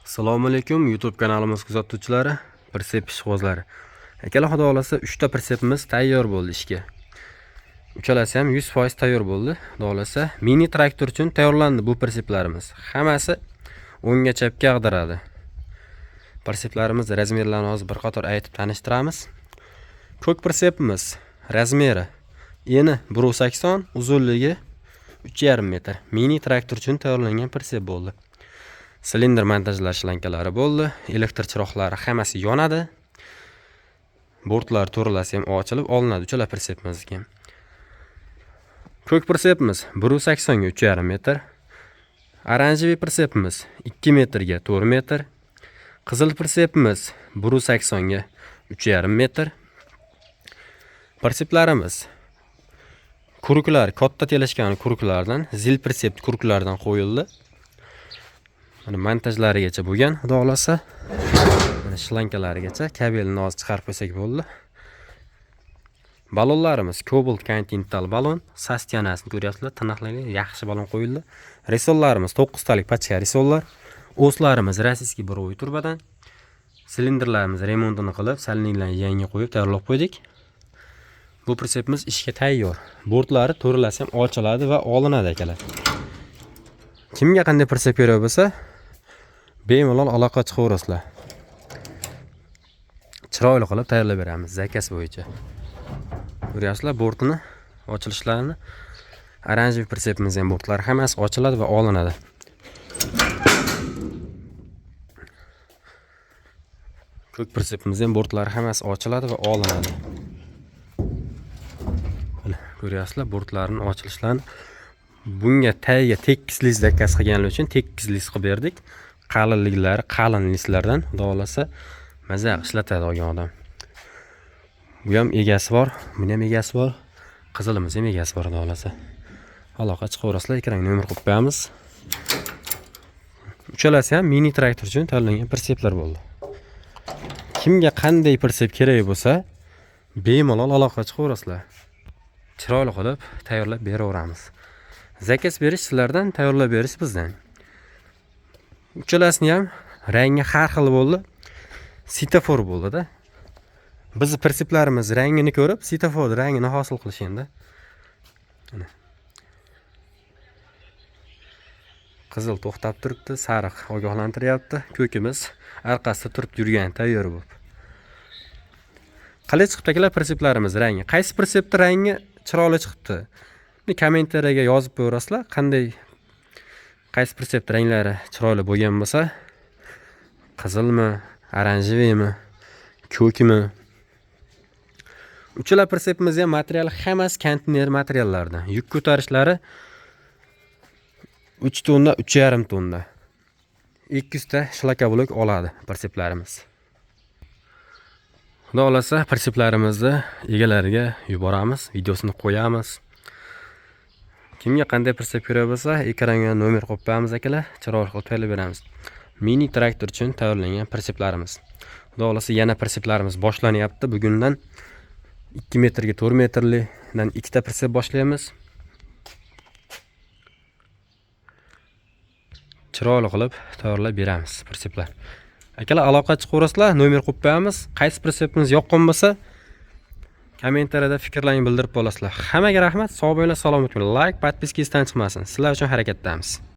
Assalomu alaykum YouTube kanalimiz kuzatuvchilari, pritsep ishqibozlari. Akalar xudo xolasa 3 ta pritsepimiz tayyor bo'ldi ishga. Uchalasi ham 100% tayyor bo'ldi. Xudo xolasa mini traktor uchun tayyorlandi bu pritseplarimiz. Hammasi o'ngga chapga ag'daradi. Pritseplarimiz razmerlarini hozir bir qator aytib tanishtiramiz. Ko'k pritsepimiz razmeri eni 1.80, uzunligi 3.5 metr. Mini traktor uchun tayyorlangan pritsep bo'ldi. Silindr montajlash shlankalari bo'ldi, elektr chiroqlari hammasi yonadi. Bortlar to'ralasi ham ochilib olinadi uchala pritsepimizga. Ko'k pritsepimiz 1.80 ga 3.5 metr. Oranjiy pritsepimiz 2 metrga 4 metr. Qizil pritsepimiz 1.80 ga 3.5 metr. Pritseplarimiz kuruklar, katta teleshkan kuruklardan, zil pritsep kuruklardan qo'yildi. Mana montajlarigacha bo'lgan, xudo xolasa. Mana shlankalarigacha kabelni hozir chiqarib qo'ysak bo'ldi. Balonlarimiz Cobalt Continental balon, sastyanasini ko'ryapsizlar, tiniqligiga yaxshi balon qo'yildi. Risollarimiz 9 talik pachka risollar. O'slarimiz rossiyskiy borovой turbadan. Silindrlarimiz remontini qilib, salniklarni yangi qo'yib tayyorlab qo'ydik. Bu pritsepimiz ishga tayyor. Bortlari to'ralasi ham ochiladi va olinadi akalar. Kimga qanday pritsep kerak bo'lsa, bemalol aloqa chiqaverasizlar. Chiroyli qilib tayyorlab beramiz zakaz bo'yicha. Ko'ryapsizlar bortini ochilishlarini. Oranjiy pritsepimiz ham bortlari hammasi ochiladi va olinadi. Ko'k pritsepimiz ham bortlari hammasi ochiladi va olinadi. Mana ko'ryapsizlar bortlarning ochilishlarini. Bunga tagiga tekislik zakaz qilganlar uchun tekislik qilib berdik. Qalinliklari qalin listlardan, xudo xolasa maza ishlatadi olgan odam. Bu ham egasi bor, buni ham egasi bor. Qizilimiz ham egasi bor, xudo xolasa. Aloqa chiqaverasizlar, ekranga nomer qo'yib qo'yamiz. Uchalasi ham mini traktor uchun tanlangan pritseplar bo'ldi. Kimga qanday pritsep kerak bo'lsa, bemalol aloqa chiqaverasizlar. Chiroyli qilib tayyorlab beraveramiz. Zakaz berish sizlardan, tayyorlab berish bizdan. Uchalasini ham rangi har xil bo'ldi. Svetofor bo'ldi-da. Biz pritseplarimiz rangini ko'rib, svetofor rangini hosil qilishindi. Mana. Qizil to'xtab turibdi, sariq ogohlantiryapti. Ko'kimiz orqasida turib yurgan tayyor bo'lib. Qalay chiqibdi akalar pritseplarimiz rangi? Qaysi pritsepning rangi chiroyli chiqibdi? Kommentariyaga yozib qo'yasizlar, qanday qaysi pritsep ranglari chiroyli bo'lgan bo'lsa, qizilmi, oranjeviymi, ko'kmi. Uchala pritsepimiz ham material hammasi konteyner materiallardan. Yuk ko'tarishlari 3 tonna, 3,5 tonna. 200 ta shlaka blok oladi pritseplarimiz. Xudo xolasa pritseplarimizni egalariga yuboramiz, videosini qo'yamiz. Kimga qanday pritsep kerak bo'lsa, ekranga nomer qo'yib qo'yamiz akalar, chiroyli qilib tayyorlab beramiz. Mini traktor uchun tayyorlangan pritseplarimiz. Xudo xolasa yana pritseplarimiz boshlanyapti. Bugundan 2 metrga 4 metrlidan 2 ta pritsep boshlaymiz. Chiroyli qilib tayyorlab beramiz pritseplar. Akalar aloqa chiqaverasizlar, nomer qo'yib qo'yamiz. Qaysi pritsepimiz yoqqan bo'lsa, kommentariyada fikrlaringizni bildirib qolasizlar. Hammaga rahmat, sog' bo'linglar, salomat bo'ling. Like, podpiska esdan chiqmasin. Sizlar uchun harakatdamiz.